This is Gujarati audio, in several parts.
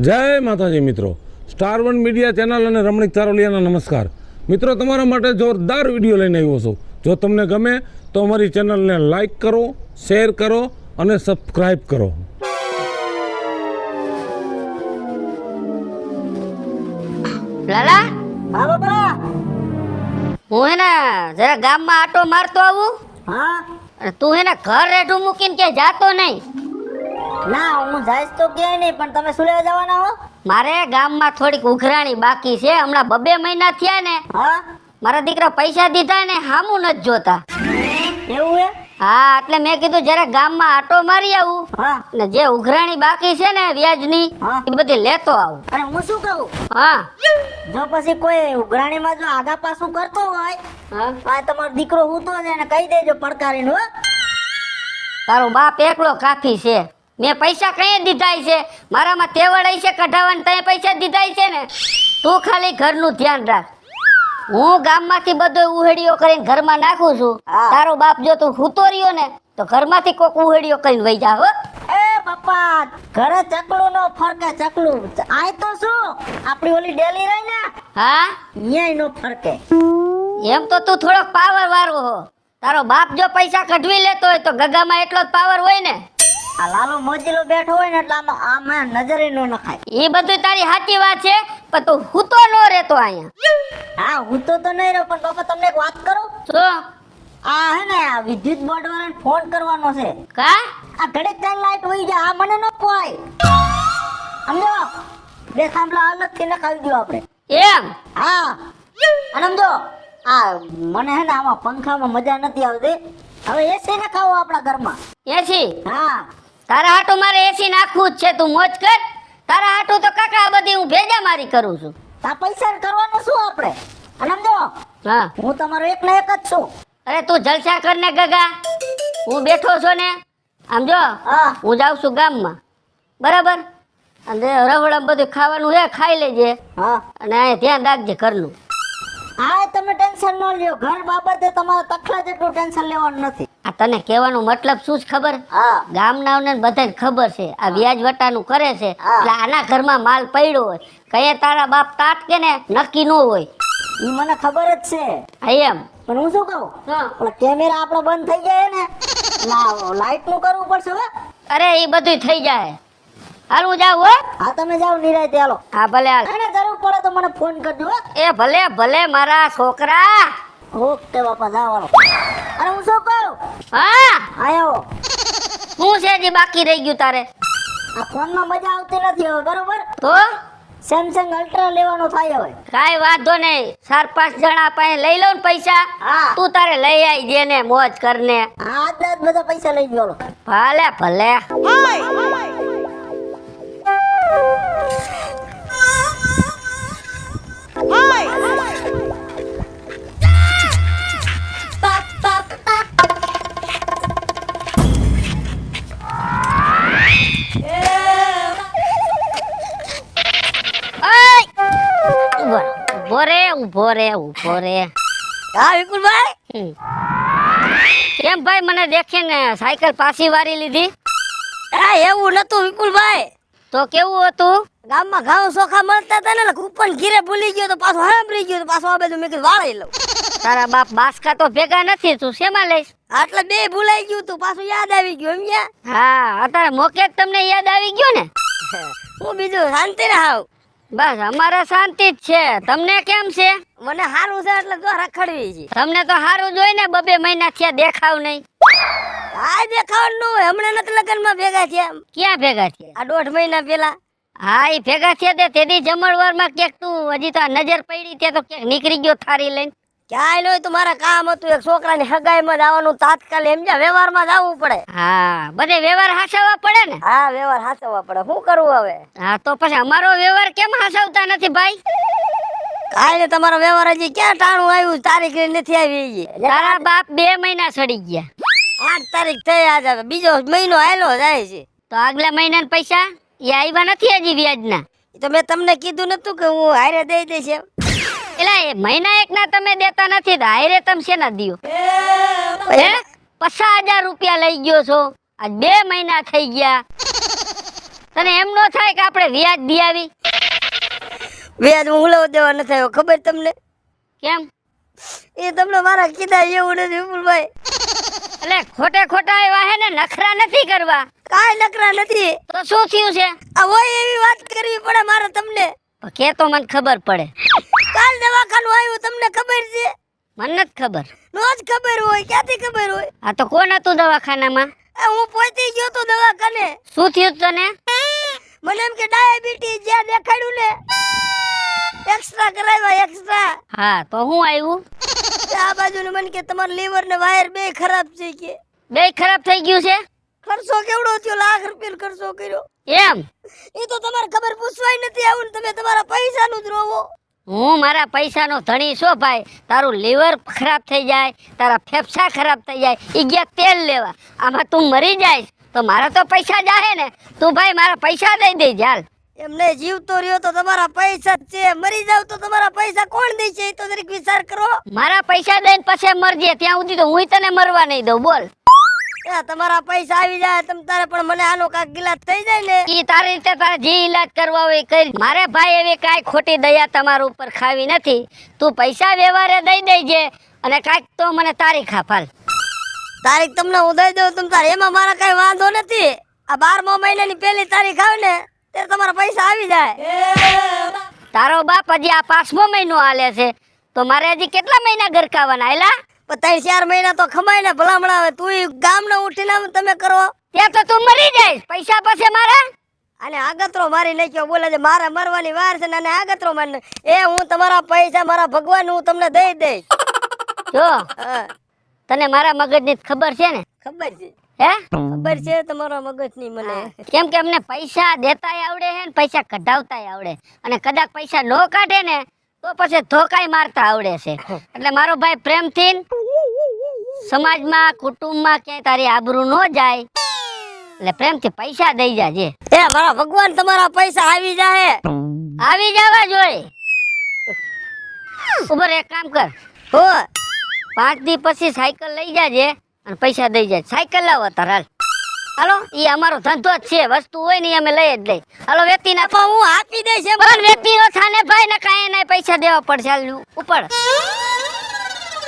જય માતાજી મિત્રો, સ્ટાર વન મીડિયા ચેનલ અને રમણીક ચારોલિયાના નમસ્કાર. મિત્રો, તમારા માટે જોરદાર વિડીયો લઈને આવ્યો છું. જો તમને ગમે તો અમારી ચેનલને લાઈક કરો, શેર કરો અને સબસ્ક્રાઈબ કરો. લાલા, હા બાપા. હું હે ને જરા ગામમાં આટો મારતો આવું. હા અને તું હે ને ઘર રેઢું મૂકીને કે જાતો નહીં. ના, હું જઈશ તો ક્યાંય નહીં, પણ તમે શું લેવા જવાના હો? મારે ગામમાં થોડીક ઉઘરાણી બાકી છે. હમણાં 2 મહિના થયા ને, હા, મારા દીકરા પૈસા દીધા ને હામું નથી જોતા. એવું હે? હા, એટલે મેં કીધું જરા ગામમાં આટો મારી આવું હા. ને જે ઉઘરાણી બાકી છે ને વ્યાજની હા. એ બધી લેતો આવું. અને હું શું કહું, હા જો પછી કોઈ ઉઘરાણીમાં જો આગા પાછું કરતો હોય, હા, આ તમારો દીકરો હૂતો છે એને કહી દેજો પડકારીને હો. તારો બાપ એકલો કાફી છે. મેં પૈસા કઈ દીધા છે, મારામાં તેવડ છે કઢાવવાનું, તય પૈસા દીધા છે ને. તું ખાલી ઘરનું ધ્યાન રાખ. હું ગામમાંથી બધો ઉહેડીઓ કરીને ઘરમાં નાખું છું. હા. તારો બાપ જો તું હૂતો રહ્યો ને તો ઘરમાંથી કોક ઉહેડીઓ કરીને વહી જા હો. એ બાપા, ઘરે ચકલું નો ફરકે ચકલું. આય તો શું આપણી ઓલી ડેલી રહી ને, હા, ન્યાય નો ફરકે. એમ તો તું થોડોક પાવર વાળો હો. તારો બાપ જો પૈસા કઢવી લેતો હોય તો ગગામાં એટલો જ પાવર હોય ને. આ લાલો મોજીલો બેઠો હોય ને એટલે આમાં નજરે નો નખાય. એ બધું તારી સાચી વાત છે, પણ તું હૂતો ન રહેતો અહીંયા. હા, હું તો નહીં રહ્યો, પણ બાપા તમને એક વાત કરું. શું? આ હે ને આ વિદ્યુત બોર્ડ વાળાને ફોન કરવાનો છે. કા? આ ઘડીક ટાઈમ લાઈટ વહી જાય, આ મને ન પોય. સમજો, બે થાંભલા અલગથી નખાવી દો આપણે. એમ? હા, અને સમજો આ મને હે ને આમાં પંખામાં મજા નથી આવતી. હવે એસી નખાવો આપણા ઘરમાં. એસી? હા, તારા હાટું મારે એસી નાખવું જ છે. તું મોજ કર. તારા હાટું તો કાકા આ બધી હું ભેજા મારી કરું છું. આ પૈસા કરવાનું શું આપણે? અને સમજો, હા, હું તમારો એક ને એક જ છું. અરે તું જલસા કર ને ગગા. હું બેઠો છો ને, આમ જો હા, હું જાઉં છું ગામમાં, બરાબર? અને રવડમ બધું ખાવાનું હે, ખાઈ લેજે. હા, અને અહીંયા ધ્યાન રાખજે ઘરનું. હા, તમે ટેન્શન ન લ્યો. ઘર બાબતે તમારે તખલા જેટલું ટેન્શન લેવાનું નથી. આ તને કહેવાનો મતલબ શું છે ખબર? હા, ગામનાઓને બધાને ખબર છે આ વ્યાજ વટાનું કરે છે. હા. એટલે આના ઘરમાં માલ પડ્યો હોય, કયે તારા બાપ તાટ કે ને નક્કી ન હોય. ઈ મને ખબર જ છે, હા એમ. પણ હું શું કહું, ઓલા કેમેરા આપણો બંધ થઈ જાય ને, લાઈટ નું કરવું પડશે હવે. અરે એ બધું થઈ જાય. હાલ હું જાઉં હો. હા, તમે જાઓ નિરાંતે. હાલો, હા ભલે હાલ. એને જરૂર પડે તો મને ફોન કરજો હો. એ ભલે ભલે મારા છોકરા. ઓકે બાપા, જાઓ હાલો. અને હું શું કહું, હા, આયો શું છે હજી બાકી રહી ગયું તારે? આ ફોનમાં મજા આવતી નથી હવે, બરોબર? તો સેમસંગ અલ્ટ્રા લેવાનો થાય હવે. કાંઈ વાંધો નહીં. 4-5 જણા પાસે લઈ લઉં ને પૈસા. હા. તું તારે લઈ આવી જે ને મોજ કરને. હા, આજ બધા પૈસા લઈ ગયો. ભલે ભલે. ઉભો રે. હા વિપુલભાઈ. કેમ ભાઈ મને દેખીને સાયકલ પાછી વારી લીધી? આ એવું નતું વિપુલભાઈ. તો કેવું હતું? ગામમાં ઘઉં ચોખા મળતા હતા ને, કૂપન ઘીરે ભૂલી ગયો તો પાછો સાંભળી ગયો તો પાછો આ બધું મેં કીધું વાળી લઉં. તારા બાપ બાસકા તો ભેગા નથી, તું શેમાં લઈશ? એટલે બે ભૂલાઈ ગયું તું, પાછું યાદ આવી ગયું. એમ હા, અત્યારે મોકે જ તમને યાદ આવી ગયો ને. હું બીજું શાંતિ ને હાવ. બસ અમારે શાંતિ જ છે. તમને કેમ છે? મને સારું છે એટલે જો રખડવી છે. તમને તો સારું જોઈ ને, 2 મહિના થયા દેખાવ નહીં. આ દેખાવાનું હોય, હમણાં નથી લગ્નમાં ભેગા થયા. ક્યાં ભેગા થયા? આ 1.5 મહિના પેલા. હા, એ ભેગા થયા તેથી જમણવારમાં ક્યાંક તું હજી તો આ નજર પડી ત્યાં તો ક્યાંક નીકળી ગયો થારી લઈને. ક્યાંય નહોય તો મારા કામ હતું, એક છોકરાની હગાઈમાં જવાનું તાત્કાલિક. એમ જ્યાં વ્યવહારમાં જવું પડે. હા, બધે વ્યવહાર હાસવવા પડે ને. હા, વ્યવહાર હાચવવા પડે. શું કરવું હવે? હા, તો પછી અમારો વ્યવહાર કેમ હાસવતા નથી ભાઈ? કાંઈ ને, તમારો વ્યવહાર હજી ક્યાં ટાણું આવ્યું? તારીખ નથી આવી હજી. તારા બાપ 2 મહિના સડી ગયા. 8 તારીખ થઈ આજે, બીજો મહિનો આયલો જાય છે. તો આગલા મહિનાના પૈસા એ આવ્યા નથી હજી વ્યાજના. તો મેં તમને કીધું નતું કે હું હારે દઈ દઈશ એમ? એલા એ મહિના એકના તમે દેતા નથી તો હારે તમે શેના દિયો? હે 50,000 રૂપિયા લઈ ગયો છો આજ 2 મહિના થઈ ગયા તને એમ નો થાય કે આપણે વ્યાજ દી આવી વ્યાજ હું ઉલાવ દેવા ન થયો ખબર તમને કેમ એ તમને મારા કીધા એવું નથી વિપુલભાઈ એટલે ખોટે ખોટા એવા હે ને નખરા નથી કરવા કાંઈ નકરા નથી તો શું થયું છે આ હોય એવી વાત કરવી પડે મારે તમને પણ કે તો મને ખબર પડે કાલ દવાખાનું આવ્યું તમને ખબર છે મને નથી ખબર રોજ ખબર હોય ક્યાંથી ખબર હોય આ તો કોણ હતું દવાખાનામાં હું પહોંચી ગયો તો દવાખાને શું થયું તને મને એમ કે ડાયાબિટીસ જ્યાં દેખાડ્યું ને એક્સ્ટ્રા કરાવ્યા એક્સ્ટ્રા હા તો હું આવ્યું આ બાજુને મને કે તમારા લીવર ને વાયર બે ખરાબ છે કે બે ખરાબ થઈ ગયું છે ખર્ચો કેવડો થયો લાખ રૂપિયાનો ખર્ચો કર્યો એમ એ તો તમારે ખબર પૂછવાય નથી આવું ને તમે તમારા પૈસાનું જ રોવો હું મારા પૈસાનો ધણી છો ભાઈ તારું લીવર ખરાબ થઈ જાય તારા ફેફસા ખરાબ થઈ જાય ઈ ગયા તેલ લેવા આમાં તું મરી જાય તો મારા તો પૈસા જાહે ને તું ભાઈ મારા પૈસા દઈ દે ચાલ એમને જીવતો રહ્યો તો તમારા પૈસા જ છે મરી જાવ તો તમારા પૈસા કોણ દે છે એ તો જરીક વિચાર કરો મારા પૈસા દઈને પછી મરજે ત્યાં સુધી તો હું તને મરવા નહીં દઉં બોલ એ તમારા પૈસા આવી જાય તમ તારે પણ મને આનો કાક ગિલાસ થઈ જાય ને ઈ તારી રીતે તારે જે ઈલાજ કરવા હોય એ કરી મારે ભાઈ એવી કાંઈ ખોટી દયા તમારા ઉપર ખાવી નથી તું પૈસા વ્યવહારે દઈ દેજે અને કાંઈક તો મને તારીખ આપ હાલ તારીખ તમને હું દઈ દઉં તમ તારે એમાં મારા કઈ વાંધો નથી આ 12મા મહિનાની પહેલી તારીખ આવે ને ત્યારે તમારા પૈસા આવી જાય તારો બાપ હજી આ 5મો મહિનો હાલે છે તો મારે હજી કેટલા મહિના ગરકાવાના આયલા પણ 3-4 મહિના તો ખમાય ને ભલામણા આવે તું ગામ ને ઉઠીને આમ તમે કરો ત્યાં તો તું મરી જાય પૈસા પાસે મારા અને આગતરો મારી નાખ્યો બોલે છે મારે મરવાની વાર છે ને આગતરો મારી એ હું તમારા પૈસા મારા ભગવાન હું તમને દઈ દઈશ જો હા તને મારા મગજની ખબર છે ને ખબર છે હે ખબર છે તમારા મગજની મને કેમ કે અમને પૈસા દેતાય આવડે છે ને પૈસા કઢાવતાય આવડે અને કદાચ પૈસા નો કાઢે ને તો પછી ધોકાય મારતા આવડે છે એટલે મારો ભાઈ પ્રેમથી સમાજમાં કુટુંબમાં ક્યાંય તારી આબરૂ ન જાય એટલે પ્રેમથી પૈસા દઈ જાજે એ મારા ભગવાન તમારા પૈસા આવી જાય આવી જવા જોઈએ ઉપર એક કામ કર હો 5 દી પછી સાયકલ લઈ જાજે અને પૈસા દઈ જાય સાયકલ લાવો તાર હાલ હાલો ઈ અમારો ધંધો જ છે વસ્તુ હોય ને ઈ અમે લઈ જ લઈ હાલો વેતી ના પણ હું આપી દઈશ એમ પણ વેતી નો થાને ભાઈ ને કાંઈ નહીં પૈસા દેવા પડશે હાલ ઉપર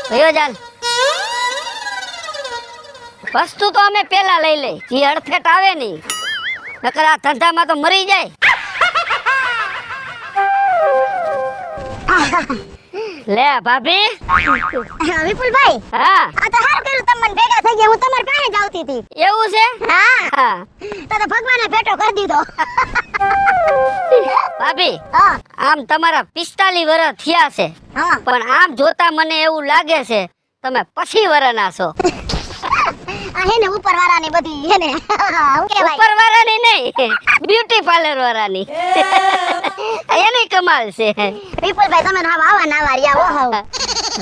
ભયો જાલ વસ્તુ તો અમે પેલા લઈ લઈ જે અડફેટ આવે નહીં નકર આ ધંધામાં તો મરી જાય લે ભાભી વિપુલભાઈ હા આ તો હારું કર્યું તમે મને ભેગા થઈ ગયા હું તમારી પાસે જ આવતી હતી એવું છે હા હા તો ભગવાને ભેટો કરી દીધો ભાભી હા આમ તમારા 45 વર્ષ થયા છે હા પણ આમ જોતા મને એવું લાગે છે તમે પછી વરના છો આ હે ને ઉપર વાળાની બધી હે ને હું કહેવાય ઉપર વાળાની નહીં બ્યુટી પાર્લર વાળાની એની કમાલ છે વિપુલભાઈ તમે ના આવા ના વારિયા હો હો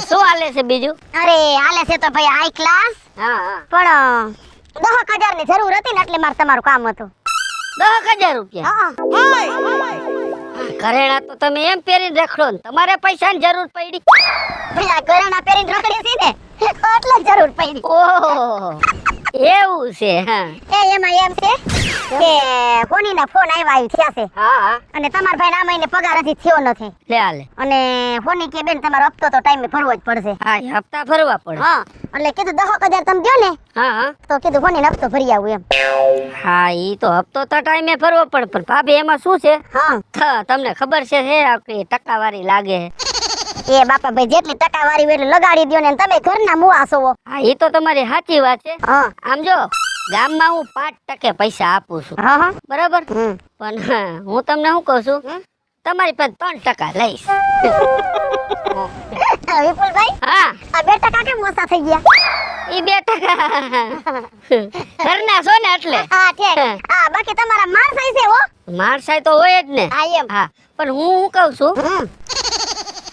શું હાલે છે બીજું અરે હાલે છે તો ભાઈ હાઈ ક્લાસ હા હા પણ 10,000 ની જરૂર હતી ને એટલે મારે તમારું કામ હતું 10,000 રૂપિયા ઘરેણા તો તમે એમ પહેરીને રખડો ને તમારે પૈસાની જરૂર પડી પેલા ઘરેણા પહેરીને રખડી હતી ને એટલે જ જરૂર પડી ઓહો એવું છે હા એ એમાં એમ છે કે કોનીના ફોન આવ્યા થયા છે હા હા અને તમારા ભાઈ ના મહિને પગાર હજી થયો નથી લે હાલે અને ફોની કે બેન તમારો હપ્તો તો ટાઈમે ભરવો જ પડશે હા એ હપ્તા ભરવા પડે હા એટલે કીધું 10,000 તમે દો ને હા હા તો કીધું ફોની હપ્તો ભરી આવું એમ હા ઈ તો હપ્તો તો ટાઈમે ભરવો પડે પણ ભાભી એમાં શું છે હા તમને ખબર છે હે આપણી ટકાવારી લાગે એ બાપા ભાઈ જેટલી ટકાવારી હોય એટલે લગાડી દ્યો ને તમે ઘરના મુવા છો હા એ તો તમારી સાચી વાત છે હા આમ જો ગામમાં હું 5% પૈસા આપું છું હા હા બરાબર પણ હું તમને શું કહું છું તમારી પાસે 3% લઈશ વિપુલભાઈ હા આ 2% કેમ ઓછા થઈ ગયા ઈ 2% ઘરના છો ને એટલે હા ઠીક હા બાકી તમારા માણસાઈ છે હો માણસાઈ તો હોય જ ને હા એમ હા પણ હું કહું છું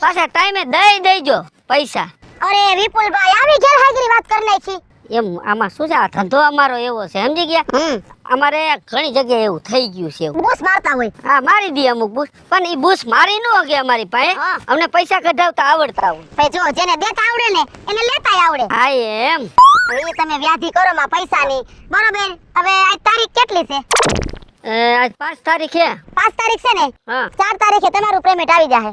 પાછા ટાઈમે દઈ દેજો પૈસા અરે વિપુલભાઈ આવી ગેરહાજરી વાત કરી નાખી એમ આમાં શું છે આ ધંધો અમારો એવો છે સમજી ગયા અમારે ઘણી જગ્યાએ એવું થઈ ગયું છે એવું બૂસ મારતા હોય હા મારી દી અમુક બૂસ પણ ઈ બૂસ મારી ન હોગે અમારી પાસે હા. અમને પૈસા કઢાવતા આવડતા હોય ભાઈ જો જેને દેતા આવડે ને એને લેતાય આવડે હા એમ હવે ઈ તમે વ્યાધિ કરો માં પૈસાની બરોબર. હવે આજ તારીખ કેટલી છે? આજ 5 તારીખે. 5 તારીખ છે ને? હા. 4 તારીખે તમારું પેમેન્ટ આવી જાહે.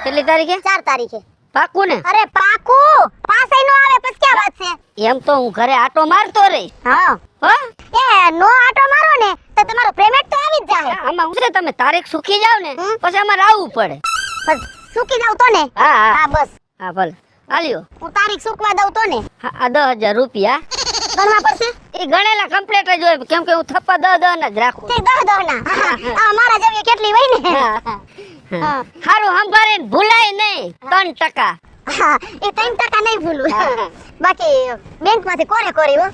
કેટલી તારીખે? 4 તારીખે. પાકું ને? અરે પાકું. પાસે નો આવે પછી ક્યાં વાત છે? એમ તો હું ઘરે આટો મારતો રહી. હા. હો? એ નો આટો મારો ને તો તમારું પેમેન્ટ તો આવી જ જાહે. આમાં હું છે તમે તારીખ સુખી જાવ ને પછી અમારે આવવું પડે. બસ સુકી જાવ તો ને? હા હા હા બસ. હા ભલે આલ્યો. હું તારીખ સુકવા દઉં તો ને? હા આ 10,000 રૂપિયા ગણવા પડશે? એ ગણેલા કમ્પ્લીટ જ હોય કેમ કે હું થપ્પા 10 ના જ રાખું. તે 10 ના. આ મારા જેવી કેટલી હોય ને? હા. હારું સંભાળીને ભૂલાય નહીં 3%. હા એ 3% નહીં ભૂલું. બાકી બેંક માંથી કોરે કોરી હો.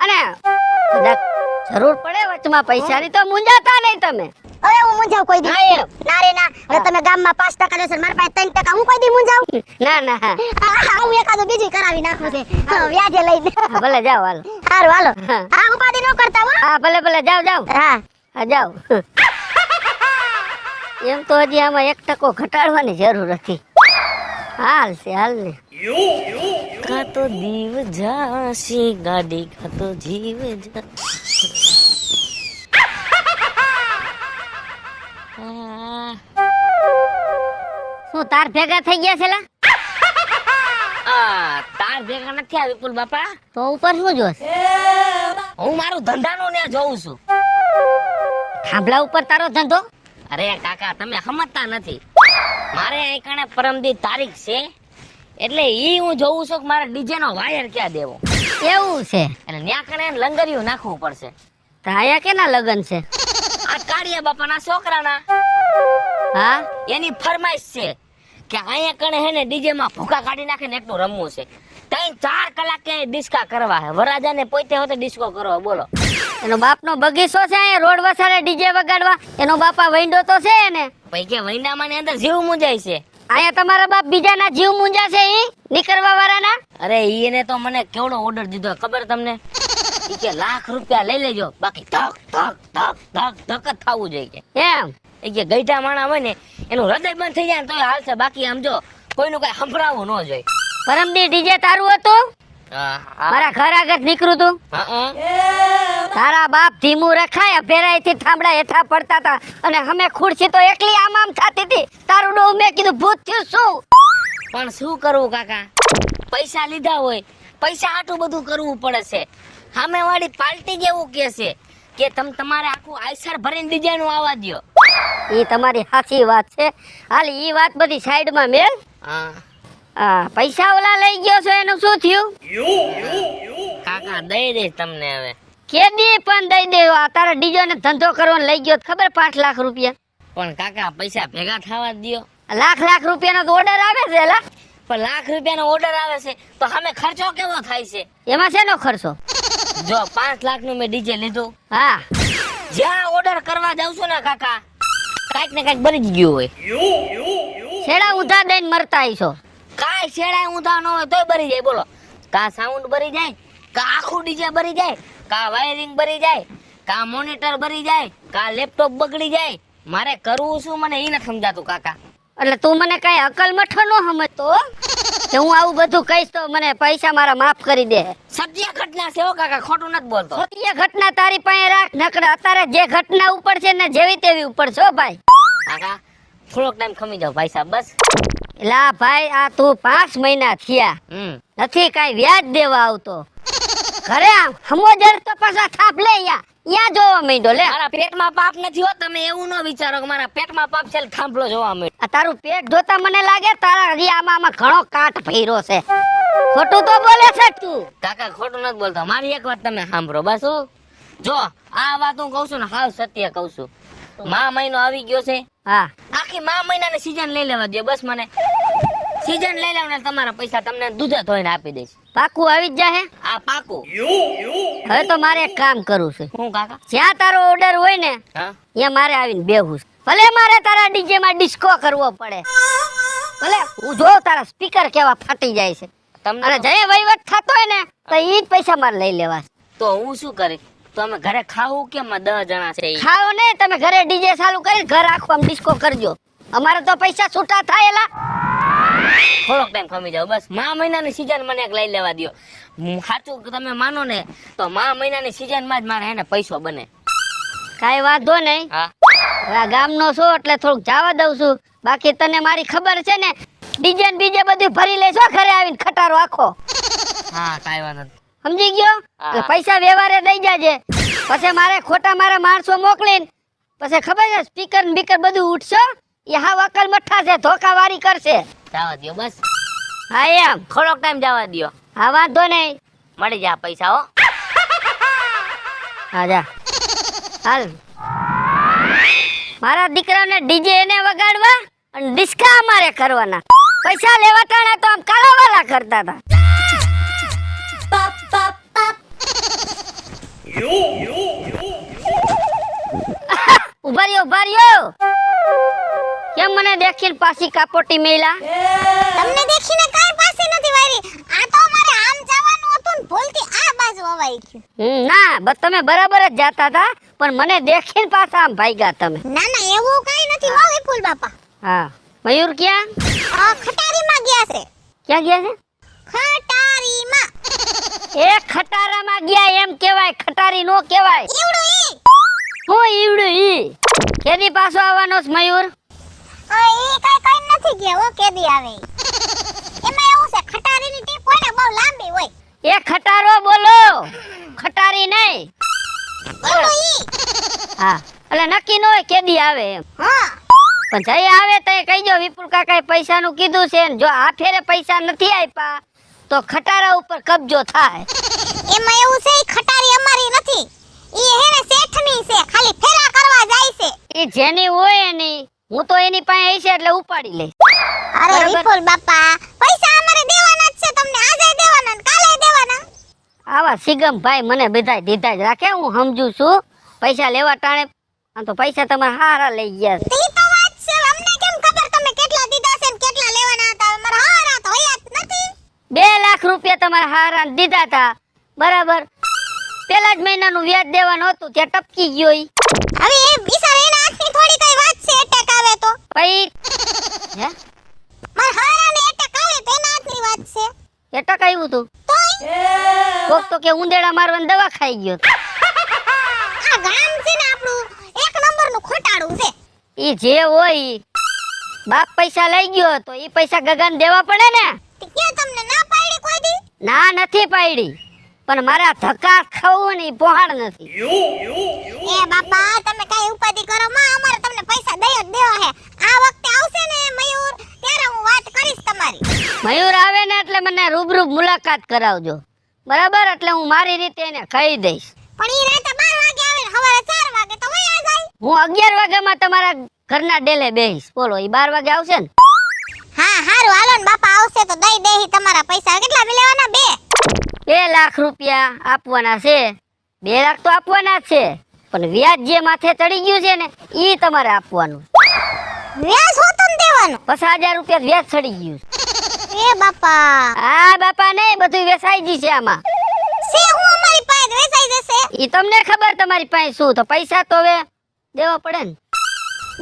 અને કદાચ જરૂર પડે વચમાં પૈસાની તો મૂંઝાતા નહીં તમે. હવે હું મૂંઝાવ કોઈ દી? હા, એમ. ના રે ના. હવે તમે ગામમાં 5% લેશો મારા પાસે 3% હું કોઈ દી મૂંઝાવ? ના ના હા હું એકાદો બીજી કરાવી નાખું છે. હા વ્યાજે લઈને. ભલે જાઓ હાલો. હારું હાલો. હા. હા ઉપાધિ ન કરતા હો. હા ભલે ભલે જાઓ જાઓ. હા. હા જાઓ. એમ તો હજી આમાં 1% ઘટાડવાની જરૂર હતી. હાલ છે હાલ ને. ખાતો દીવ જાશી ગાડી ખાતો જીવ જા શું તાર ભેગા થઈ ગયા છે લા? તાર ભેગા નથી આ વિપુલ બાપા. તો ઉપર શું જોશ? હું મારું ધંધાનું ને જોઉં છું. થાંભલા ઉપર તારો ધંધો? અરે કાકા તમે સમજતા નથી. મારે અહીં કણે પરમદી તારીખ છે એટલે ઈ હું જોઉં છું કે મારે ડીજે નો વાયર ક્યાં દેવો. એવું છે. એટલે ન્યા કણે લંગરિયું નાખવું પડશે. તો આયા કેના લગન છે? આ કાળિયા બાપાના છોકરાના હા એની ફરમાઈશ છે કે અહીંયા કણે હે ને ડીજે માં ભૂકા કાઢી નાખીને એટલું રમવું છે. 3-4 કલાકે ડિસ્કા કરવા હે. વરાજાને પોતે હોતે ડિસ્કો કરવા બોલો. એનો બાપનો બગીચો છે અહીંયા રોડ વસારે ડીજે વગાડવા. એનો બાપા વૈંડો તો છે ને. ભાઈ કે વૈંડામાં ની અંદર જીવ મુંજાય છે. અહીંયા તમારા બાપ બીજાના જીવ મુંજા છે ઈ નીકળવા વાળાના. અરે એને તો મને કેવડો ઓર્ડર દીધો ખબર તમને? ઈ કે લાખ રૂપિયા લઈ લેજો બાકી ધક ધક ધક ધક ધક જ થવું જોઈએ કે. એમ એ કે ગઈઢા માણા હોય ને એનું હૃદય બંધ થઈ જાય ને તોય હાલશે બાકી આમ જો કોઈનું કઈ સંભળાવવું ન જોઈએ. પરમદી ડીજે તારું હતું? મારા ઘર આગળ નીકળ્યું તું. તારા બાપ ધીમું રખાય ફેરાઈથી થાંભલા હેઠા પડતા હતા અને અમે ખુરશી તો એકલી આમ આમ થાતી હતી. તારું ડોહ મેં કીધું ભૂત થયું શું? પણ શું કરવું કાકા? પૈસા લીધા હોય પૈસા આટલું બધું કરવું પડે છે. સામે વાળી પાર્ટી જેવું કે છે કે તમે તમારે આખું આઈસર ભરીને ડીજે નું આવવા દ્યો. ઈ તમારી સાચી વાત છે. હાલ ઈ વાત બધી સાઈડમાં મેલ. હા પૈસા ઓલા લઈ ગયો છો એનું શું થયું? કાકા દઈ દઈશ તમને હવે. કેદી પણ દઈ દે. આ તારા ડીજો ને ધંધો કરવાનો લઈ ગયો ખબર 5 લાખ રૂપિયા. પણ કાકા પૈસા ભેગા થવા દ્યો. લાખ રૂપિયાનો તો ઓર્ડર આવે છે લા. પણ લાખ રૂપિયાનો ઓર્ડર આવે છે તો સામે ખર્ચો કેવો થાય છે? એમાં શેનો ખર્ચો? જો 5 લાખનું મેં ડીજે લીધું. હા જ્યાં ઓર્ડર કરવા જાઉં છું ને કાકા કાંઈક ને કાંઈક બરી જ ગયું હોય. છેડા ઊંધા દઈને મરતા આઈશો. કાંઈ છેડાય ઊંધા ન હોય તોય બરી જાય બોલો. કા સાઉન્ડ બરી જાય, કા આખું ડીજે બરી જાય, કા વાયરિંગ બરી જાય, કા મોનિટર બરી જાય, કા લેપટોપ બગડી જાય. મારે કરવું શું મને ઈ નથી સમજાતું કાકા. એટલે તું મને કઈ અકલ મઠો નો સમજતો કે હું આવું બધું કહીશ તો મને પૈસા મારા માફ કરી દે. સત્ય ઘટના છે હો કાકા, ખોટું નથી બોલતો. સત્ય ઘટના તારી પાસે રાખ. નકર અત્યારે જે ઘટના ઉપર છે ને જેવી તેવી ઉપર છો ભાઈ. કાકા થોડોક ટાઈમ ખમી જાવ ભાઈ સાહેબ બસ. લા ભાઈ આ તું 5 મહિના થયા નથી કઈ વ્યાજ દેવા આવતો. ઘરે આમ હમોજર તો પાછા થાપ લે યા જોવા માંડ્યો લે. મારા પેટમાં પાપ નથી હો. તમે એવું ન વિચારો કે મારા પેટમાં પાપ છે થાંભલો જોવા માંડ્યો. આ તારું પેટ જોતા મને લાગે તારા હરિયામાં ઘણો કાટ ભર્યો છે. ખોટું તો બોલે છે તું. કાકા ખોટું નથી બોલતો. મારી એક વાત તમે સાંભળો બસ. જો આ વાત હું કહું છું ને હાવ સત્ય કહું છું. મા મહિનો આવી ગયો છે. હા આખી મા મહિનાની સીઝન લઈ લેવા દો બસ. મને સીઝન લઈ લેવા ને તમારા પૈસા તમને દૂધે ધોઈને આપી દઈશ. પાકું આવી જ જાહે? આ પાકું. હવે તો મારે એક કામ કરવું છે. હું કાકા? જ્યાં તારો ઓર્ડર હોય ને હા ત્યાં મારે આવીને બેહવું છે. ભલે મારે તારા ડીજે માં ડિસ્કો કરવો પડે. ભલે હું જો તારા સ્પીકર કેવા ફાટી જાય છે. તમને અને જય વહીવટ થતો હોય ને તો ઈ જ પૈસા મારે લઈ લેવા છે. તો હું શું કરીશ? તો અમે ઘરે ખાવું કેમ? 10 જણા છે ઈ. ખાઓ ને તમે ઘરે ડીજે ચાલુ કરી ઘર આખું આમ ડિસ્કો કરજો. અમારે તો પૈસા છૂટા થાય એલા. થોડોક ટાઈમ ખમી જાવ બસ. મહિનાની સીઝન મને એક લઈ લેવા દ્યો. સાચું તમે માનો ને તો મહિનાની સીઝનમાં જ મારે હે ને પૈસો બને. કાંઈ વાંધો નહીં. હા આ ગામનો છો એટલે થોડુંક જવા દઉં છું. બાકી તને મારી ખબર છે ને, ડીજે ને બીજે બધું ફરી લેશો ઘરે આવીને ખટારો આખો. હા કાંઈ વાંધો નહીં. સમજી ગયો? હા. એટલે પૈસા વ્યવહારે દઈ જાજે. પછી મારે ખોટા મારા માણસો મોકલીને પછી ખબર છે સ્પીકર ને બીકર બધું ઉઠશો એ હાવ અકલ મઠ્ઠા છે, ધોકાવારી કરશે. જવા દ્યો બસ. હા એમ. થોડોક ટાઈમ જવા દ્યો. હા વાંધો નહીં. મળી જા પૈસા હો. હા જા હાલ. મારા દીકરાને ડીજે એને વગાડવા અને ડિસ્કા અમારે કરવાના. પૈસા લેવા ટાણે તો આમ કાલાવાલા કરતા હતા. ઉભા રહ્યો. કેમ મને દેખીને પાછી કાપોટી મેલા? તમને દેખીને કાઈ પાસે નથી વારી. આ તો અમારે આમ જવાનું હતું ને ભૂલથી આ બાજુ અવાઈ ગયું. ના તમે બરાબર જ જાતા હતા, પણ મને દેખીને પાછા આમ ભાગ્યા તમે. ના ના એવું કાઈ નથી હો વિપુલ બાપા. હા મયુર ક્યાં? ખટારીમાં ગયા છે. ક્યાં ગયા છે? ખટારીમાં. એ ખટારામાં ગયા એમ કેવાય, ખટારી નો કેવાય. ઈવડું ઈ. હું ઈવડું ઈ. કેદી પાછો આવવાનો છે મયુર? ઈ કાઈ નથી ગયા હો કેદી આવે. એમાં એવું છે ખટારીની ટીપ હોય ને બહુ લાંબી હોય. એ ખટારો બોલો, ખટારી નહીં. ઈવડું ઈ. હા એટલે નક્કી ન હોય કેદી આવે એમ. હા. પણ જઈ આવે તો કહીજો વિપુલ કાકાએ પૈસાનું કીધું છે ને જો આ ફેરે પૈસા નથી આપ્યા તો ખટારા ઉપર કબજો થાય. એમાં એવું છે ઈ ખટારી અમારી નથી. ઈ હેને શેઠની છે, ખાલી ફેરા કરવા જાય છે. એ જેની હોય એની, હું તો એની પાસે હશે એટલે ઉપાડી લઈશ. અરે બરાબર. વિપુલ બાપા પૈસા અમારે દેવાના જ છે, તમને આજે દેવાના ને કાલે દેવાના. આવા સિગમ ભાઈ મને બધાય દીધા જ રાખે, હું સમજુ છું. પૈસા લેવા ટાણે આમ તો પૈસા તમારે હારા લઈ ગયા છે. ઈ તો વાત છે, અમને કેમ ખબર તમે કેટલા દીધા છે ને કેટલા લેવાના હતા? અમારા હારા તો હયાત નથી. 2 લાખ રૂપિયા તમારા હારા દીધા હતા બરાબર. પેલા જ મહિનાનું વ્યાજ દેવાનું હતું ત્યાં ટપકી ગયો ઈ. હવે એ બિચારા એના હાથની થોડી કઈ વાત છે, એટેક આવે તો. પછી હે મારા હારાને એટેક આવે તો એના હાથની વાત છે. એટક આવ્યું તું કોક તો કે ઉંદેડા મારવાની દવા ખાઈ ગયો. આ ગામ છે ને આપણું એક નંબરનું ખોટાડું છે. ઈ જે હોય ઈ. બાપ પૈસા લઈ ગયો તો ઈ પૈસા ગગન દેવા પડે ને. તે ક્યાં તમને ના પાડી કોઈ દી? ના નથી પાડી, પણ મારા ધક્કા ખાવું ને ઈ પહોંચ નથી. એ બાપા તમે કાઈ ઉપાધિ કરો માં, અમારે તમને પૈસા દઈ જ દેવા હે. આ વખતે આવશે ને મયુર ત્યારે હું વાત કરીશ તમારી. મયુર આવે ને એટલે મને રૂબરૂ મુલાકાત કરાવજો બરાબર, એટલે હું મારી રીતે એને કહી દઈશ. પણ ઈ રાતે 12 વાગે આવે ને સવારે 4 વાગે તો વયા જાય. હું 11 વાગ્યામાં તમારા ઘરના ડેલે બેહીશ. બોલો ઈ 12 વાગે આવશે ને? હા હારું હાલો ને બાપા આવશે તો દઈ દેહી તમારા પૈસા. કેટલા લેવાના? 2 લાખ રૂપિયા આપવાના છે. 2 લાખ તો આપવાના જ છે, પણ વ્યાજ જે માથે ચડી ગયું છે ને ઈ તમારે આપવાનું. વ્યાજ હોતું ને દેવાનું. 5000 રૂપિયા વ્યાજ ચડી ગયું. એ બાપા હા બાપા નહીં, બધું વેસાઈ ગયું છે આમાં. સે હું અમારી પાસે વેચાઈ જશે. ઈ તમને ખબર તમારી પાસે શું, તો પૈસા તો હવે દેવા પડે ને.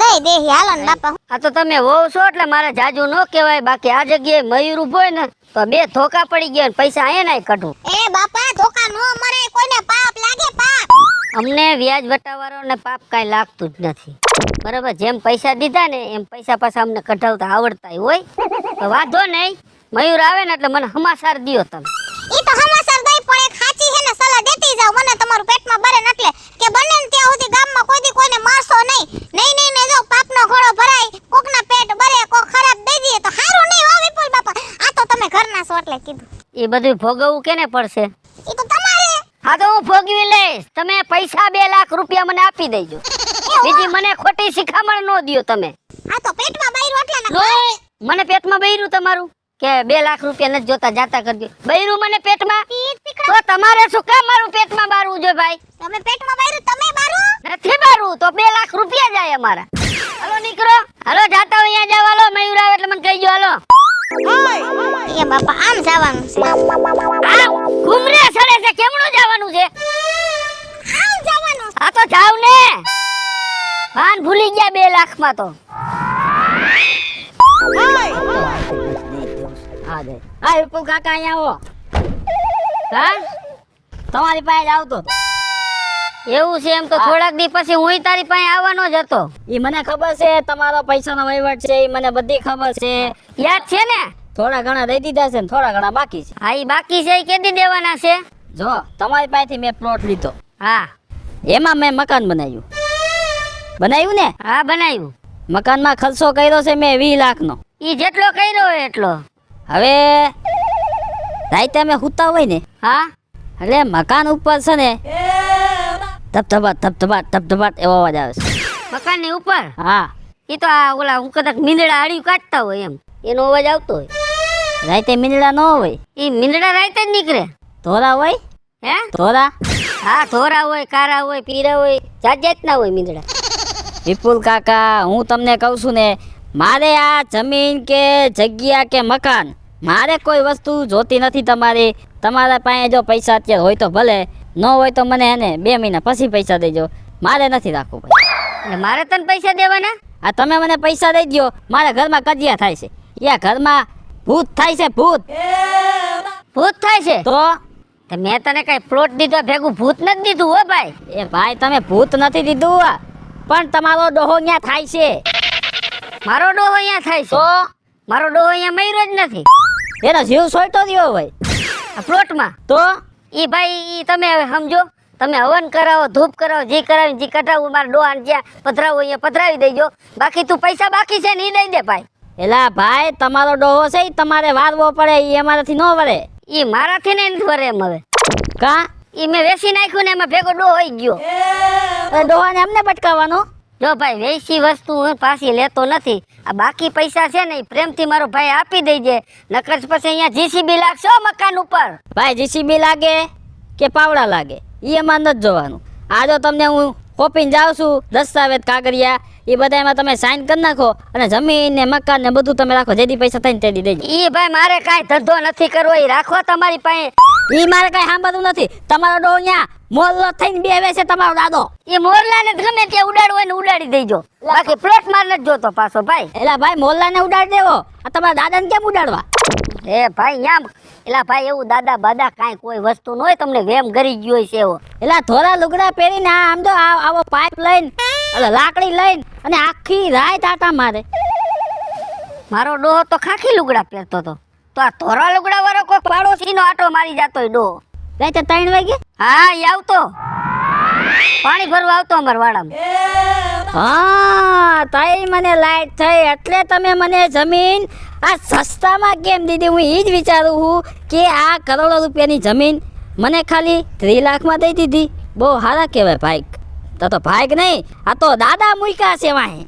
દઈ દેહી હાલો ને બાપા. આ તો તમે વહુ છો એટલે મારે જાજુ ન કહેવાય, બાકી આ જગ્યાએ મયુર ઉભો હોય ને તો 2 ધોકા પડી ગયા ને પૈસા અહીંયા કાઢું. એ બાપા ધોકા નો મરે, કોઈને પાપ લાગે પાપ. અમને વ્યાજ વટાવાળોને પાપ કાંઈ લાગતું જ નથી બરાબર. જેમ પૈસા દીધા ને એમ પૈસા પાછા અમને કઢાવતા આવડતા હોય. તો વાંધો નહીં, મયુર આવે ને એટલે મને સમાચાર દ્યો તમે. ઈ તો હમાસર દઈ પણ એક સાચી હે ને સલાહ દેતી જાવ મને, તમારું પેટમાં ભરે ને એટલે કે બને ને ત્યાં સુધી ગામમાં કોઈ દી કોઈને મારશો નહીં. નહીં ને જો પાપનો ઘોડો ભરાય, કોકના પેટ ભરે, કોક ખરાબ દઈ દે તો હારું નહીં હો વિપુલ બાપા. આ તો તમે ઘરના છો એટલે કીધું. એ બધું ભોગવવું કેને પડશે? ઈ તો તમારે. હા તો હું ભોગવી લઈશ. તમે પૈસા 2 લાખ રૂપિયા મને આપી દેજો. બીજી મને ખોટી શિખામણ ન દ્યો તમે. આ તો પેટમાં બાયરું એટલે ને. મને પેટમાં બૈરું તમારું કે 2 લાખ રૂપિયા નથી જોતા, જાતા કરજો. બૈરું મને પેટમાં તો તમારે શું કામ મારું પેટમાં બારવું જોઈએ ભાઈ? તમે પેટમાં બાયરું તમે બારો. નથી બારવું તો 2 લાખ રૂપિયા જાય અમારા. હાલો નીકળો, હાલો જાતા હોય અહીંયા જાવ. હાલો મયુર આવે એટલે મને કહીજો. હાલો એ બાપા આમ જવાનું છે. આ ઘુમરે સડે છે, કેમનું જવાનું છે? આમ જવાનું. આ તો જાવ ને, ભાન ભૂલી ગયા 2 લાખમાં તો. હા વિપુલ કાકા અહીંયા આવો. હા તમારી પાસે જ આવતો હતો. એવું છે? એમ તો થોડાક દી પછી હું તારી પાસે આવવાનો જ હતો. ઈ મને ખબર છે તમારો પૈસાનો વહીવટ છે, ઈ મને બધી ખબર છે. યાદ છે ને? થોડા ઘણા દઈ દીધા છે ને થોડા ઘણા બાકી છે. હા, ઈ બાકી છે, ઈ કેદી દેવાના છે? જો તમારી પાસેથી મેં પ્લોટ લીધો, હા એમાં મેં મકાન બનાવ્યું. બનાવ્યું ને? હા બનાવ્યું. મકાનમાં ખર્ચો કર્યો છે મેં 20 લાખનો. ઈ જેટલો કર્યો હોય એટલો. હવે રાતે અમે સૂતા હોય ને હા એટલે મકાન ઉપર છે ને ધબધબાટ ધબધબાટ ધબધબાટ એવો અવાજ આવે છે. મકાનની ઉપર? હા, ઈ તો આ ઓલા હું કદાચ મીંદડા આડ્યું કાઢતા હોય એમ એનો અવાજ આવતો હોય. રાતે મીંદડા ન હોય, ઈ મીંદડા રાતે જ નીકળે. ધોરા હોય. હે? ધોરા હા, ધોરા હોય, કારા હોય, પીરા હોય, જાત જાતના હોય મીંદડા. વિપુલ કાકા, હું તમને કહું છું ને, મારે આ જમીન કે જગ્યા કે મકાન, મારે કોઈ વસ્તુ જોતી નથી તમારી. તમારા પાસે જો પૈસા અત્યારે હોય તો ભલે, ન હોય તો મને એને 2 મહિના પછી પૈસા દેજો. મારે નથી રાખવું ભાઈ. એટલે મારે તને પૈસા દેવાના? આ તમે મને પૈસા દઈ દો, મારા ઘરમાં કજિયા થાય છે. યા ઘરમાં ભૂત થાય છે, ભૂત. ભૂત થાય છે? તો મેં તને કઈ પ્લોટ દીધો ભેગું ભૂત નથી દીધું હો ભાઈ. એ ભાઈ તમે ભૂત નથી દીધું, પણ તમારો ડોહો ન્યા થાય છે. મારો ડોહો અહીંયા થાય છે? તો મારો ડોહો અહીંયા મર્યો જ નથી. એનો જીવ સોયટો રહ્યો ભાઈ. આ પ્લોટમાં તો ઈ ભાઈ ઈ તમે હવે સમજો, તમે હવન કરાવો, ધૂપ કરાવો, જે કરાવી જે કઢાવું, મારા ડોહાને જ્યાં પધરાવો અહીંયા પધરાવી દેજો. બાકી તું પૈસા બાકી છે ને ઈ દઈ દે ભાઈ. એલા ભાઈ તમારો ડોહો છે ઈ તમારે વારવો પડે, ઈ અમારાથી ન વળે. ઈ મારાથી ને નથી વરે એમ હવે. કા ઈ મેં વેચી નાખ્યું ને એમાં ભેગો ડોહો હોઈ ગયો. એ ડોહાને અમને પટકાવવાનો? જો ભાઈ વેચી વસ્તુ હું પાછી લેતો નથી. આ બાકી પૈસા છે ને ઈ પ્રેમથી મારો ભાઈ આપી દેજે, નકર પછી અહીંયા જીસીબી લાગશે હો મકાન ઉપર. ભાઈ જીસીબી લાગે કે પાવડા લાગે ઈ અમારે નથી જોવાનું. આ જો તમને હું કોપીને જાઉં છું દસ્તાવેજ કાગળિયા, એ બધા એમાં તમે સાઈન કરી નાખો અને જમીન ને મકાન ને બધું તમે રાખો, જેથી પૈસા થાય ને તેથી દેજો. ઈ ભાઈ મારે કાંઈ ધંધો નથી કરવો, ઈ રાખો તમારી પાસે. ઈ મારે કઈ સાંભળવું નથી. તમારો ડોહો ન્યા મોલ્લો થઈને બેવે છે તમારો દાદો. ઈ મોરલાને ગમે ત્યાં ઉડાડવું હોય ને ઉડાડી દેજો, બાકી પ્લોટ માર નથી જોતો પાછો ભાઈ. એલા ભાઈ મોલ્લાને ઉડાડી દેવો, આ તમારા દાદાને કેમ ઉડાડવા? એ ભાઈ યામ એલા ભાઈ એવું દાદા બાદા કાંઈ કોઈ વસ્તુ ન હોય, તમને વેમ ગરી ગયો છે એવો. એલા ધોરા લુગડા પહેરીને આમ જો આવો પાઇપ લઈને એટલે લાકડી લઈને અને આખી રાત આટા મારે. મારો ડોહો તો ખાખી લુગડા પહેરતો હતો, તો આ ધોરા લુગડા વાળો કોઈ પાડોશીનો આટો મારી જતો હોય ડોહો. રાતે 3 વાગે? હા ઈ આવતો, પાણી ભરવા આવતો અમારા વાડામાં. હા તાઈ મને લાઈટ થઈ એટલે તમે મને જમીન આ સસ્તામાં કેમ દીધી? હું એ જ વિચારું છું કે આ કરોડો રૂપિયાની જમીન મને ખાલી 3 લાખમાં દઈ દીધી. બહુ સારા કહેવાય ભાઈ. તો ભાઈ નહીં, આ તો દાદા મૂક્યા છે વાહે.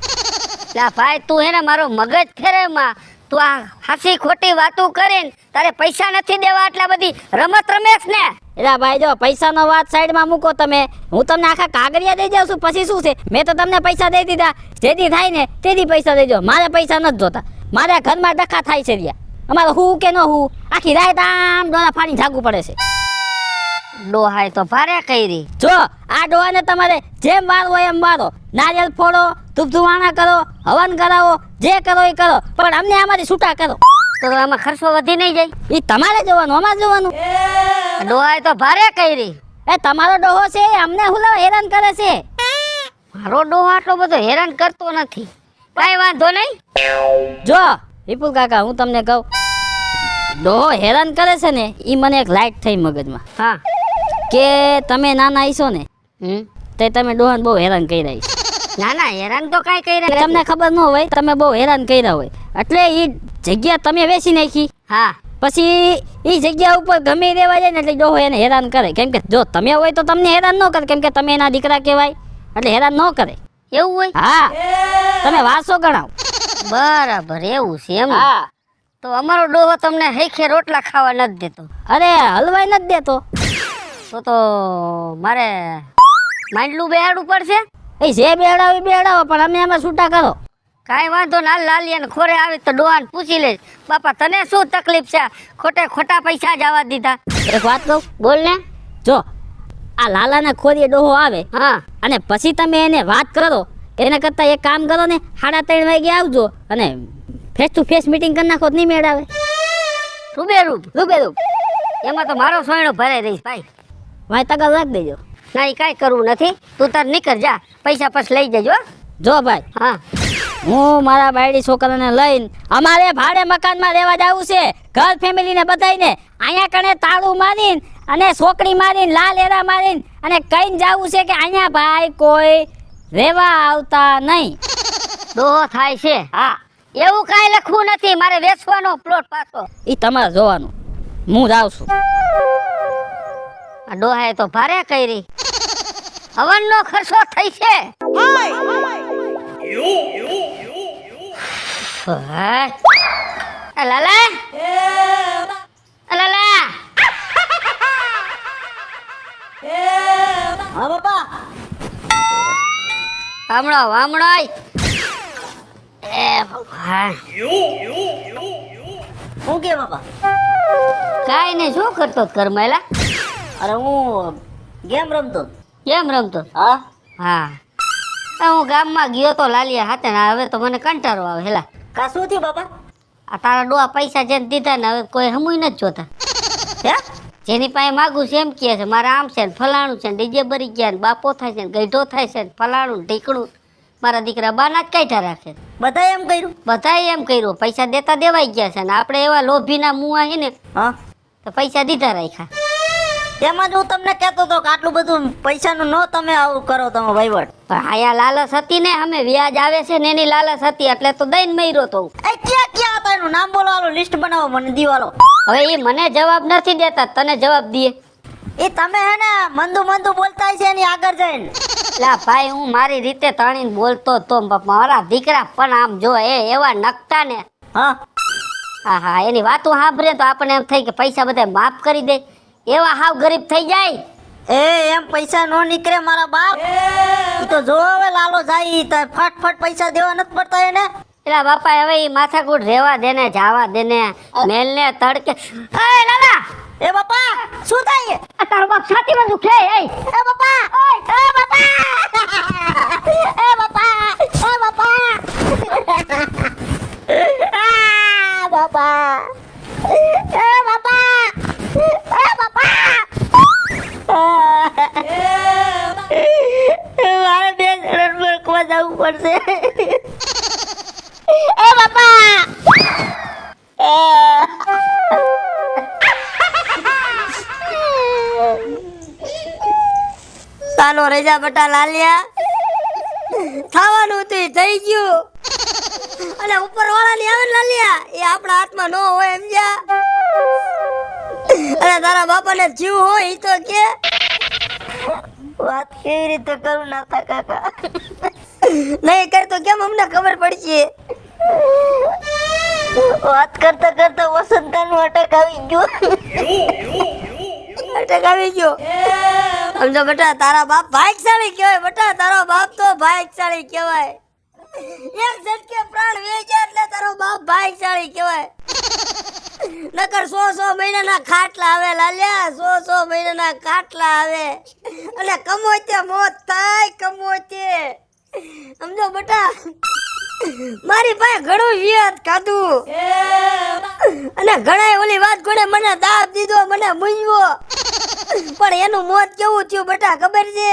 લા ભાઈ તું હે ને મારો મગજ ફેરેમાં, તું આ હાસી ખોટી વાતું કરીને તારે પૈસા નથી દેવા એટલા બધી રમત રમેશ ને. એલા ભાઈ જો પૈસાનો વાત સાઈડમાં મૂકો તમે, હું તમને આખા કાગળિયા દઈ જાઉં છું. પછી શું છે, મેં તો તમને પૈસા દઈ દીધા, જેથી થાય ને તેથી પૈસા દેજો. મારે પૈસા નથી જોતા, મારા ઘરમાં ડખા થાય છે રહ્યા. અમારે હું કે ન હું આખી રાત આમ ડોળા ફાડી જાગવું પડે છે. ડોહાય તો ભારે કરી. જો આ ડોહાને તમારે જેમ વારો હોય એમ વારો, નારિયેળ ફોડો, ધૂપ ધુવાણા કરો, હવન કરાવો, જે કરો એ કરો, પણ અમને આમાંથી છૂટા કરો. તો આમાં ખર્ચો વધી નહીં જાય? એ તમારે જોવાનું, અમારે જોવાનું. ડોહાય તો ભારે કરી. એ તમારો ડોહો છે અમને હુલા હેરાન કરે છે. મારો ડોહો આટલો બધો હેરાન કરતો નથી, કાંઈ વાંધો નહીં. જો વિપુલ કાકા હું તમને કહું, ડોહો હેરાન કરે છે ને એ મને એક લાઈટ થઈ મગજમાં હા કે તમે નાના આવીશો ને તે તમે ડોહાને બહુ હેરાન કર્યા છે. ના ના હેરાન તો કાંઈ કર્યા તમને ખબર ન હોય, તમે બહુ હેરાન કર્યા હોય એટલે એ જગ્યા તમે વેચી નાખી. હા પછી એ જગ્યા ઉપર ગમે રહેવા જાય ને એટલે ડોહો એને હેરાન કરે. કેમ કે જો તમે હોય તો તમને હેરાન ન કરે, કેમ કે તમે એના દીકરા કહેવાય એટલે હેરાન ન કરે. એવું હોય? હા તમે વારસો ગણાવો. બરાબર એવું છે એમ? હા તો અમારો ડોહો તમને હેખે રોટલા ખાવા નથી દેતો? અરે હલવાઈ નથી દેતો. તો મારે માંડલું બેહાડવું પડશે. એ જે બેડાવો બેડાવો, પણ અમે એમાં છૂટા કરો. કાંઈ વાંધો ના, લાલિયાને ખોરે આવે તો ડોહાને પૂછી લઈશ, બાપા તને શું તકલીફ છે, ખોટા પૈસા જ આવવા દીધા. એક વાત કહું, બોલ ને. જો આ લાલાના ખોરીએ ડોહો આવે હા અને પછી તમે એને વાત કરો, એના કરતા એક કામ કરો ને, 3:30 વાગે આવજો અને ફેસ ટુ ફેસ મીટિંગ કરી નાખો, નહીં મેળ આવે. રૂબેરૂપ એમાં તો મારો સોયણો ભરાઈ રહીશ ભાઈ. ભાઈ તગા લાગ દેજો. ના એ કાંઈ કરવું નથી, તું તાર નીકળ જા, પૈસા પછી લઈ જજો હો. જો ભાઈ, હા હું મારા બાયડી છોકરાને લઈને અમારે ભાડે મકાનમાં રહેવા જવું છે. ઘર ફેમિલીને બધાયને અહીંયા કણે તાળું મારીને અને સોકડી મારીને લાલ એરા મારીને અને કઈને જવું છે કે અહીંયા ભાઈ કોઈ રહેવા આવતા નહીં. ડોહો થાય છે. હા એવું કાંઈ લખવું નથી, મારે વેચવાનો પ્લોટ પાછો. એ તમારે જોવાનું, હું જાઉં છું. આ ડોહાએ તો ભારે કરી, હવનનો ખર્ચો થઈ છે. હાય. આ લાલા આ લાલા હા બાપા. વામણો એ ભગવાન. શું કે બાપા? કાંઈ નહીં, શું કરતો કરમેલા? અરે હું ગેમ રમતો. કેમ રમતો? હા હા હું ગામમાં ગયો તો લાલિયા હાથે ને હવે તો મને કંટાળો આવે. હેલા કા શું થયું બાપા? આ તારા ડોહા પૈસા જેને દીધા ને હવે કોઈ હમુય નથી જોતા. હે? જેની પાસે માગું છે એમ કહે છે મારે આમ છે ને ફલાણું છે ને ડીજે બરી ગયા ને બાપો થાય છે ને ગઈઢો થાય છે ને ફલાણું ને ઢીકણું. મારા દીકરા બાના જ કાઢ્યા રાખે. બધાએ એમ કર્યું? બધાએ એમ કર્યું, પૈસા દેતા દેવાઈ ગયા છે ને આપણે એવા લોભીના મુઆ છે ને હા, તો પૈસા દીધા રાખ્યા. એમાં જ હું તમને કહેતો હતો કે આટલું બધું પૈસાનું ન તમે આવું કરો તમે વહીવટ. પણ આયા લાલચ હતી ને, અમે વ્યાજ આવે છે ને એની લાલચ હતી એટલે તો દઈને મર્યો તો. એ ક્યાં ક્યાં હતા એનું નામ બોલો, આલો લિસ્ટ બનાવો મને દીવાલો. હવે એ મને જવાબ નથી દેતા, તને જવાબ દે. એ તમે હે ને મંદુ બોલતા છે એની આગળ જઈને. લા ભાઈ હું મારી રીતે તણીને બોલતો તો મારા દીકરા પણ આમ જો એવા નકટા ને. હા હા હા એની વાતો સાંભળે તો આપણને એમ થાય કે પૈસા બધા માફ કરી દે, એવા હાવ ગરીબ થઈ જાય. એ એમ પૈસા નો નીકળે મારા બાપ. ઈ તો જો હવે લાલો જાય તો ફટ પૈસા દેવા નથી પડતા એને. એલા બાપા હવે એ માથાકૂટ રહેવા દે ને, જાવા દે ને, મેલ ને તડકે. એ લાલા એ બાપા શું થાય? આ તારો બાપ છાતી માં દુખે. એ બાપા, એ બાપા, એ બાપા, એ બાપા, આ બાપા, એ બાપા, એ બાપા. મારે બે જણ મેકવા જવું પડશે. એ બાપા. ચાલો રેજા બટા લાલિયા, ખાવાનું તો થઈ ગયું. અને ઉપર વાળા ની આવે ને લાલિયા, એ આપણા હાથમાં ન હોય સમજ્યા. અને તારા બાપાને જીવ હોય ઈ તો કે. વાત કેવી રીતે કરું નાતા કાકા? નહીં કર તો કેમ અમને ખબર પડશે? વાત કરતા કરતા વસંતાનું અટક આવી ગયું. અટક આવી ગયો. સમજો બેટા તારા બાપ ભાગ્યશાળી કહેવાય. બેટા તારો બાપ તો ભાગ્યશાળી કહેવાય. એક ઝટકે પ્રાણ વે ગયા એટલે તારો બાપ ભાગ્યશાળી કહેવાય. નકર 100 મહિનાના ખાટલા આવે લાલ્યા, 100 મહિનાના ખાટલા આવે. અને કમોતે મોત થાય, કમોતે. સમજો બેટા મારી પાસે ઘણું વ્યાજ ખાધું અને ઘણા ઓલી વાત કોને મને દાબ દીધો, મને મૂંઝવો. પણ એનું મોત કેવું થયું બેટા ખબર છે?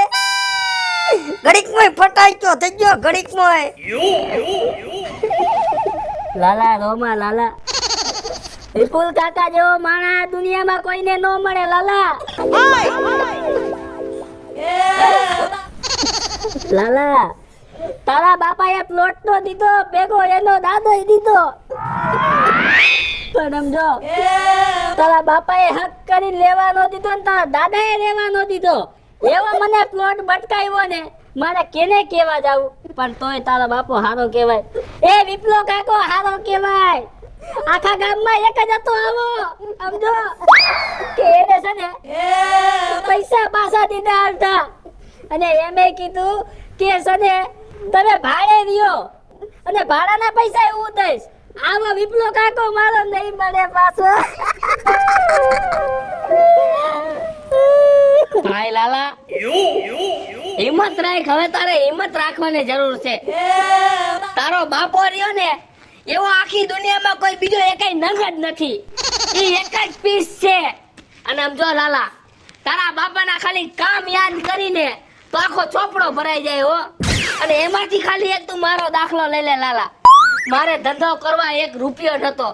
ઘડીકમાં ફટાઈ ગયો થઈ ગયો, ઘડીકમાં. લાલા રોમા લાલા, વિપુલ કાકા જેવો માણસ દુનિયામાં કોઈને ન મળે લાલા. લાલા તારા બાપાએ પ્લોટ નો દીધો, ભેગો એનો દાદો દીધો. પણ સમજો તારા બાપાએ હક કરી લેવાનો દીધો ને તારા દાદાએ લેવાનો દીધો. એવો મને પ્લોટ બટકાવ્યો ને મારે કેને કેવા જાવું. પણ તોય તારા બાપો હારો કહેવાય. એ વિપલો કાકો હારો કહેવાય. આખા ગામમાં એક જ હતો આવો સમજો કે એને છે ને પૈસા પાછા દીધા હતા. અને એમે કીધું કે છે ને તમે ભાડે રહ્યો અને ભાડાના પૈસા હું દઈશ. આવો વિપલો કાકો મારો નહીં મળે પાછો. ભાઈ લાલા હિંમત રાખ, હવે તારે હિંમત રાખવાની જરૂર છે. તારો બાપો રહ્યો ને એવો આખી દુનિયામાં કોઈ બીજો એકેય નંગ જ નથી. ઈ એક જ પીસ છે. અને આમ જો લાલા, તારા બાપાના ખાલી કામ યાદ કરીને તો આખો ચોપડો ભરાઈ જાય હો. અને એમાંથી ખાલી એક તું મારો દાખલો લઈ લે લાલા. મારે ધંધો કરવા 1 રૂપિયો નતો,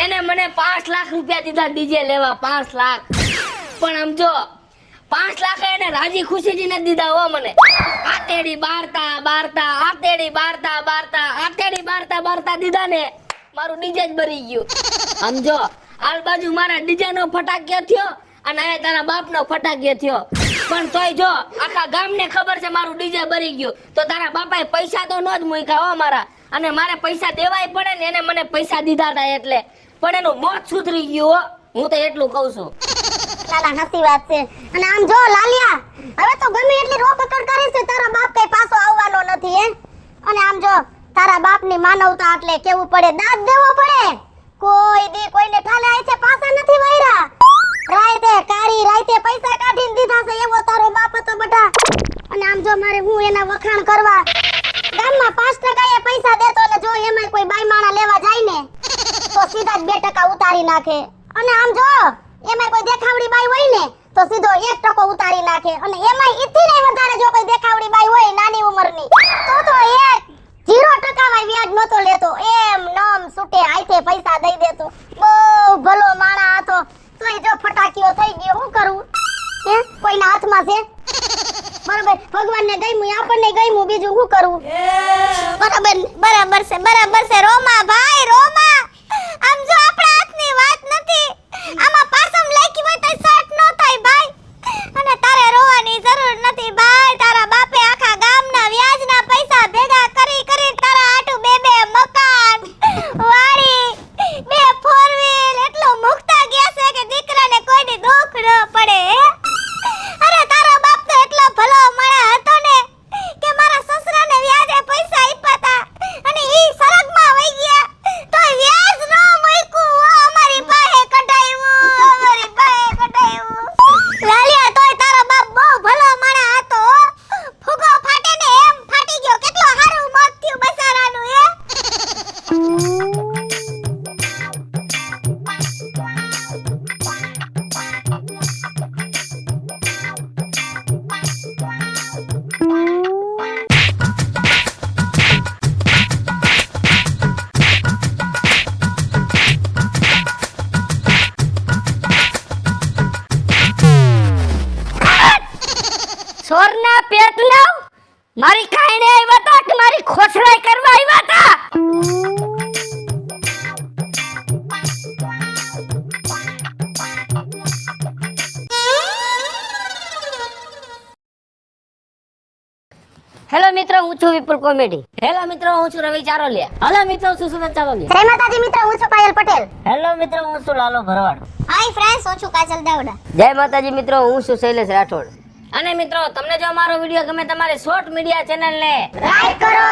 એને મને 5 લાખ રૂપિયા દીધા ડીજે લેવા, 5 લાખ. પણ આમ જો 5 લાખ એને રાજી ખુશીથી ને દીધા હો મને. આતેડી બારતા દીધા ને મારું ડીજે જ બરી ગયું. આમ જો આલ બાજુ મારા ડીજે નો ફટાક્યો થયો અને આ તારા બાપ નો ફટાક્યો થયો. પણ તોય જો આખા ગામને ખબર છે મારું ડીજે બરી ગયું, તો તારા બાપાએ પૈસા તો નો જ મૂક્યા હો મારા. અને મારે પૈસા દેવાય પડે ને, એને મને પૈસા દીધા હતા એટલે. પણ એનું મોત સુધરી ગયું હો, હું તો એટલું કહું છું. લાલા હસી વાત છે. અને આમ જો લાલિયા, હવે તો ગમે એટલી રોકકડ કરીશ તો તારા બાપ કઈ પાછો આવવાનો નથી હે. અને આમ જો તારા બાપની માનવતા એટલે કેવું પડે, દાંત દેવો પડે. કોઈ દી કોઈને ઠાલે આય છે પાછા નથી વૈરા. રાતે કારી રાતે પૈસા કાઢીને દીધા છે એવો તારો બાપ હતો બટા. અને આમ જો મારે હું એના વખાણ કરવા ગામમાં 5% એ પૈસા દેતો ને જો એમાંય કોઈ બાઈ માણા લેવા જાય ને તો સીધા જ 2% ઉતારી નાખે. અને આમ જો એમાંય કોઈ દેખાવડી બાઈ હોય ને તો સીધો 1% ઉતારી નાખે. અને એમાંય ઈથી ને વધારે જો કોઈ દેખાવડી બાઈ હોય નાની ઉંમરની તો 0% વાય વ્યાજ નતો લેતો, એમ નમ સુટે આઈથે પૈસા દઈ દેતો. બહુ ભલો માણા હતો. તોય જો ફટાકીઓ થઈ ગયો, શું કરું હે? કોઈના હાથમાં છે બરાબર? ભગવાનને ગમ્યું, આપણને ગમ્યું, બીજું શું કરવું? બરાબર છે રોમા ભાઈ, રોમા. આમ જો આપણા હાથની વાત નથી, આમાં પાસમ લાગી હોય તો શર્ટ નો થાય ભાઈ. અને તારે રોવાની જરૂર નથી ભાઈ. તારા બાપે આખા ગામના વ્યાજના પૈસા ભેગા કરી કરી તારા આટું 2 મકાન, વાડી, 2 4 વ્હીલ એટલું મુકતા ગયા છે કે દીકરાને કોઈની દુઃખ ન પડે હે. અરે તારો બાપ તો એટલો ભલો માણા હતો ને કે મારા સસરાને વ્યાજે પૈસા આપ્યા અને ઈ સરગમાં વઈ ગયા તો વ્યાજ ન મૂક્યું. અમારી પાસે કઢાયું. લાલિયા તોય તારો બાપ બહુ ભલો માણા હતો. ફુગો ફાટે ને એમ ફાટી ગયો. કેટલો હારું મોત થયું બસારાનું હે. સોરના પેટલા મારી ખાઈને આવ્યા હતા કે મારી ખોસડાઈ કરવા આવ્યા હતા? હેલો મિત્રો, હું છું વિપુલ કોમેડી. હેલો મિત્રો, હું છું રવિ ચારોલિયા. હાલો મિત્રો, હું છું સુરત ચાલોલિયા. જય માતાજી મિત્રો, હું છું પાયલ પટેલ. હેલો મિત્રો, હું છું લાલો ભરવાડ. હાય ફ્રેન્ડ્સ, હું છું કાજલ દાવડા. જય માતાજી મિત્રો, હું છું શૈલેષ રાઠોડ. અને મિત્રો, તમને જો અમારો વિડીયો ગમે તમારે શોર્ટ મીડિયા ચેનલ ને લાઈક કરો,